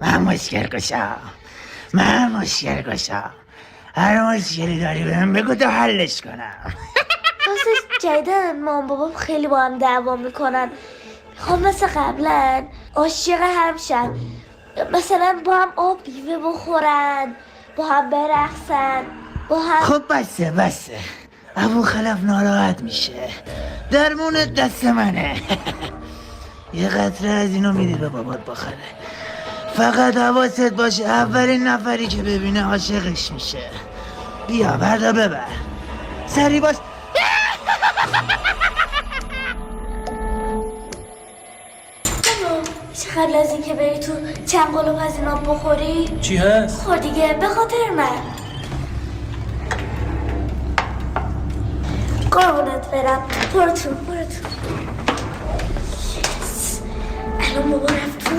من مشکل کشم. هر مشکلی داری بهم بگو تا حلش کنم. راستش جدیدن مام بابام خیلی با هم دعوا میکنن. میخوام مثل قبلا عاشق هم شن، مثلا با هم آب بیوه بخورن، با هم برقصن، با هم. خب بسه ابو خلف ناراحت میشه. درمونت دست منه. یه قطره از اینو میدی به بابات بخره. فقط حواست باشه اولین نفری که ببینه عاشقش میشه. بیا بردا ببر سری باش. میشه قبل از اینکه بری تو چند قلوب از اینا بخوری؟ چی هست؟ خور دیگه به خاطر من. قربونت برم. برو تو. الان بابا رفت تو